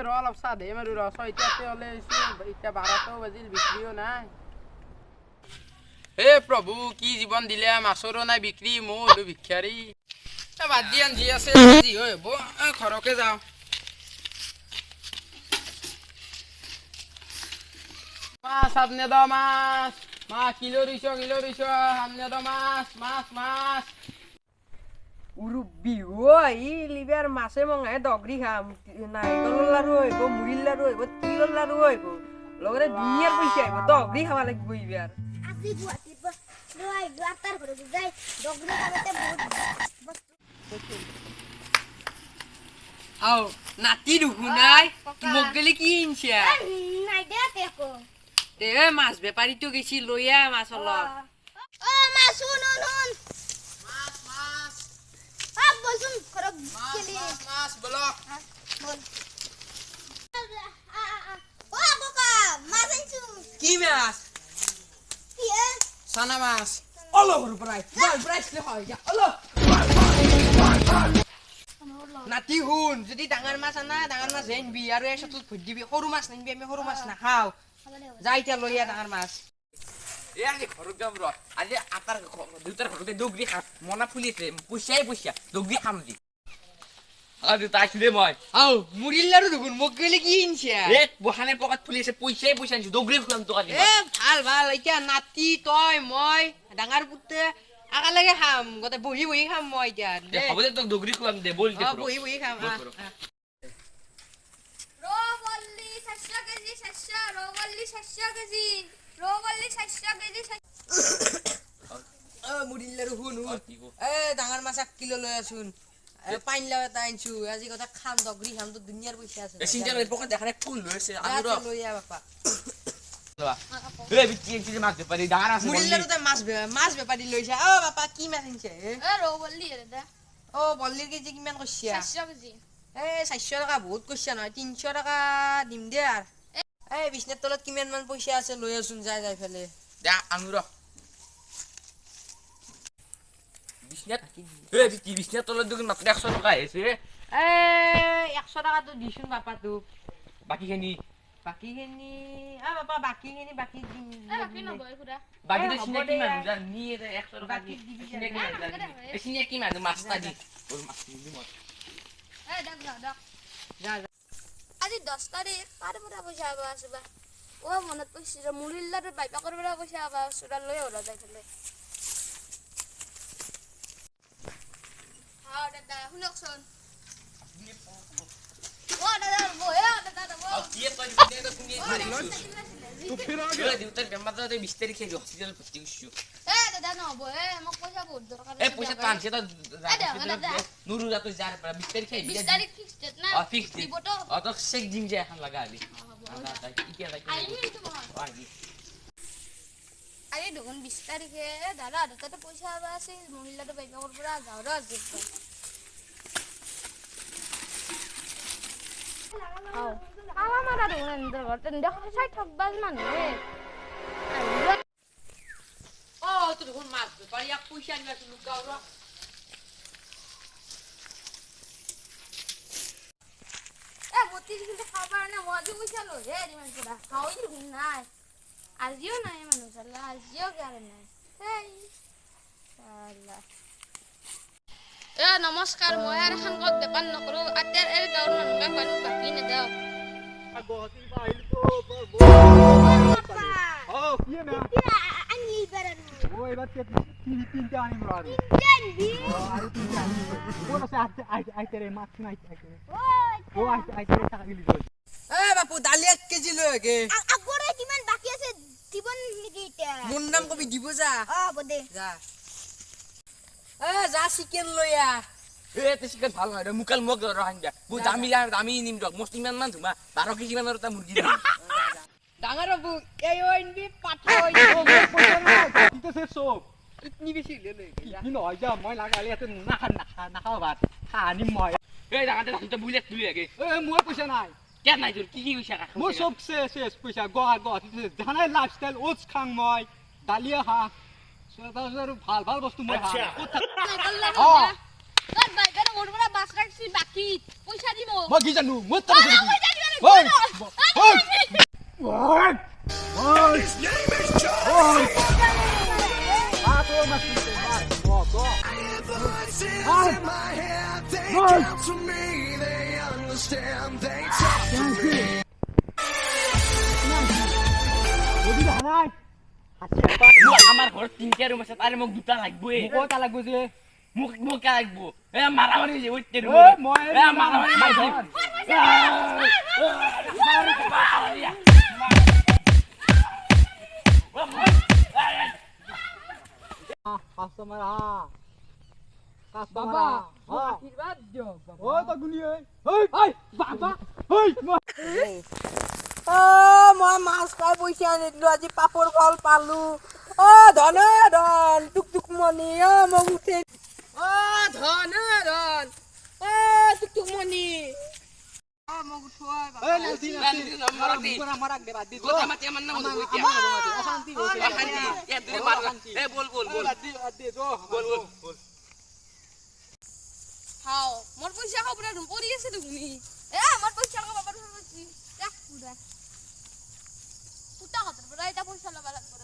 ৰ অলপ চাহ দে মাৰো ৰ 6টাতে হলে এতিয়া 12টাও বাজিল বিক্ৰীও নাই হে প্ৰভু কি জীৱন দিলে মাছৰো নাই বিক্ৰী মো হলো ভিক্ষাৰী বাদ দিয়ান যি আছে যি হৈ হ'ব ঘৰকে যাওঁ মাছ আপনি দাও মাছ মাছ কিলো 200 আপনি দাও মাছ উৰুবি ই লিবাৰ মাছে মঙাই দগৰি খাম নাৰিকলৰ লাৰু হইব মুড়িৰ লাৰু হইব তিলৰ লাৰু হইব লগতে দুনিয়াৰ পইচা হইব দগৰি খাব লাগিব ইবাৰ আজি গুৱাহাটীত লৈ আটাৰ ঘৰত যাই দগৰি খাবতে বহুত বস্তু আও নাতি দুখু নাই মোক গেলি কি ইনছা নাই দে তেকো দে মাছ বেপাৰীটো গেছি লইয়া মাছ অলপ ও মাছ শুন বলছুন ঘৰত গেলি মাছ বলক বল ও কাকা মাছ আনছু কি মাছ কি সানা মাছ অলপ প্রাইস বল প্রাইস লে হয় যা অলপ নাতি হুন যদি ডাঙৰ মাছ আনা ডাঙৰ মাছ হেনবি আৰু এসাতুত ভুত দিবি সৰু মাছ নিবি আমি সৰু মাছ নাখাও যাই তা লইয়া ডাঙৰ মাছ এ আজি ঘৰত যাম ৰ আজি আটাৰ দুটাৰ ঘৰতে দগৰি খাম মনা ফুলিছে পইচা দগৰি খাম দি আজি তাইছিলে মই আও মুড়িৰ লাৰু দুগুন মোক গেলি কি ইনছা এ বহানে পকাত ফুলিছে পইচা নিছো দগৰি খুৱাম তো আজি এ ভাল এতিয়া নাতি তই মই ডাঙৰ পুতে আকালাগে খাম গতে বহি খাম মই এতিয়া দে হ'ব দে তোক দগৰি খুৱাম দে বল দে বহি খাম ৰোবল্লি 700 কেজি 700 ৰোবল্লি 700 কেজি ৰোবল্লি 700 কেজি মুড়িৰ লাৰু হুন এ ডাঙৰ মাছ 1 কিলো লৈ আছোন পাইন লাও এটা আনছু আজি কথা খাম দগৰি খাম তো দুনিয়াৰ পইচা আছে এ চিন্তা নাই পকাত দেখানে ফুল লৈছে আমি ৰ লইয়া বাপা এ বিকি মাছ বেপাৰী ডাঙৰ আছে মুড়িৰ লাৰু তে মাছ বেপাৰী লৈছা ও বাপা কি মাছ আনছে এ ৰোবল্লি দাদা ও বল্লিৰ কেজি কিমান কইছা 700 কেজি এ 400 টাকা বহুত কইছা নহয় 300 টাকা দিম দে আর এ বিছনাৰ তলত কিমান মান পইচা আছে লৈ আছোন যাই ফেলে দে আনু ৰ বিছনাত তলত দেখোন মাত্ৰ 100 টকা আহিছে এ 100 টাকা তো দিছুন বাপা তো বাকীখিনি বাকি দিম বাকি নবয় খুৰা বাকী তো চিনাকি মানুহ জান নি 100 টকা দি চিনাকি মানুহ জান এ চিনাকি মানুহ মাছটা দি ওই মাছ দি মই এ ডাক যা আজি 10 তাৰিখ কাৰ পৰা পইচা আবা আছবা ও মনত পইচা মুড়িৰ লাৰু বাইপাকৰ পৰা পইচা আবা সুৰা লৈ ওলা যাই ফেলে হাও দাদা শুনকচোন ও দাদা বহ আৰু কি তই দিনে শুনি তো ফিৰ আগে দিউতাৰ বেমাৰ দে 20 তাৰিখে হস্পিটাল ভৰ্তি কৰিছো এ দাদা নহব মোক পইচা বহুত দৰকাৰ এ পইচা টানছে তো নুৰু যা তই যাৰ 20 তাৰিখে 20 তাৰিখ ফিক্স ডেট না ফিক্স দিব তো তো চেক দিম যে এখন লাগা আলি আইলি তো আরে দেখুন 20 তারিখে দাদা হাততে পয়সা আবা আছে মহিলাটো বাইপাকৰ পৰা গাঁৱৰ আজি আও মাৰা দেখুন এন্ডাৰ ঘৰতে দেখো সাই ঠকবাজ মানুহে ও তো দেখুন মাছ বেপাৰী এক পইচা নিয়া তুলু গাওর এ মতি কিন্তু খাবার না মজি পয়সা লো হে দিমান পুরা খাওই দেখুন নাই আজিও নাই মানুহ চালা আজিও গারে নাই এই চালা এ নমস্কাৰ মই আৰ এখন গত দোকান নকৰো আতেৰ এৰ গাঁৱৰ মানুহক পালো বাকি নেদাও গুৱাহাটী আহিল তো কি না আনি বাৰানো ও এবার তিনটা আনিম আর জানবি আর তিনটা আনিম কোন আছে আইতে রে মাছ নাই আইতে ও আইতে টাকা দিলি এ বাপু দালি 1 কেজি লৈ আগে আগৰে কিমান বাকি আছে দিবন নেকি এটা মোৰ নাম কবি দিব যা বদে যা যা চিকেন লইয়া এ তে চিকেন ভাল হয় মুকাল মগ ৰহান দিয়া বু দামি নিম দক মস্ত ইমান মান ধুমা 12 কেজি মানৰ এটা মুৰ্গী দিম ডাঙৰ বাবু এই ওইনবি পাঠই দিতেছে সব ইতনি বেছি লৈ লৈ কি নহয় যা মই লাগালে এতে নাখাও ভাত আনিম মই এই জাগাতে তই বুলেট তুলি আগে এ মোৰ পইচা নাই কে নাই তোৰ কি কৈছা কাক মোৰ সব শেষ পইচা গুৱাহাটী জানাই লাইফষ্টাইল ওটছ খাং মই দালিয়া খা ভাল বস্তু মই বাকি পইচা দিম মই কি জানো মই ওই ওই ওই ওই আতো মাছ মার গো আমার ঘর তিনটা রুম আছে তার মোক দুটা লাগবে কটা লাগবো যে মোক কে লাগবো এ মারামারি যে উঠতে রুম ওই মই এ মারামারি মাইছি কাস্টমার বাবা হ্যাঁ আশীর্বাদ দিও বাবা ওই তো গুলি ওই ওই বাবা ওই ও মই মাছ খাই পইচা আনিলো আজি পাপৰ ফল পালো ও ধন ধন টুক টুক মনি ও মোক উঠে ও ধন ধন ও টুক টুক মনি ও মোক উঠোৱা এই নালতি নালতি মারাক দে বাদ দি কথা মাতি আমার নাম হইতো এতিয়া অশান্তি অশান্তি এ দুই মার এ বল বল বল বাদ দি যো বল বল হাও মোর পয়সা খাবো না রুম পড়ি গেছে তুমি আমার পয়সা খাবো বাবার ফেরত দিছি দেখ পুরা পুটা কত বড় এটা পয়সা লবা লাগবে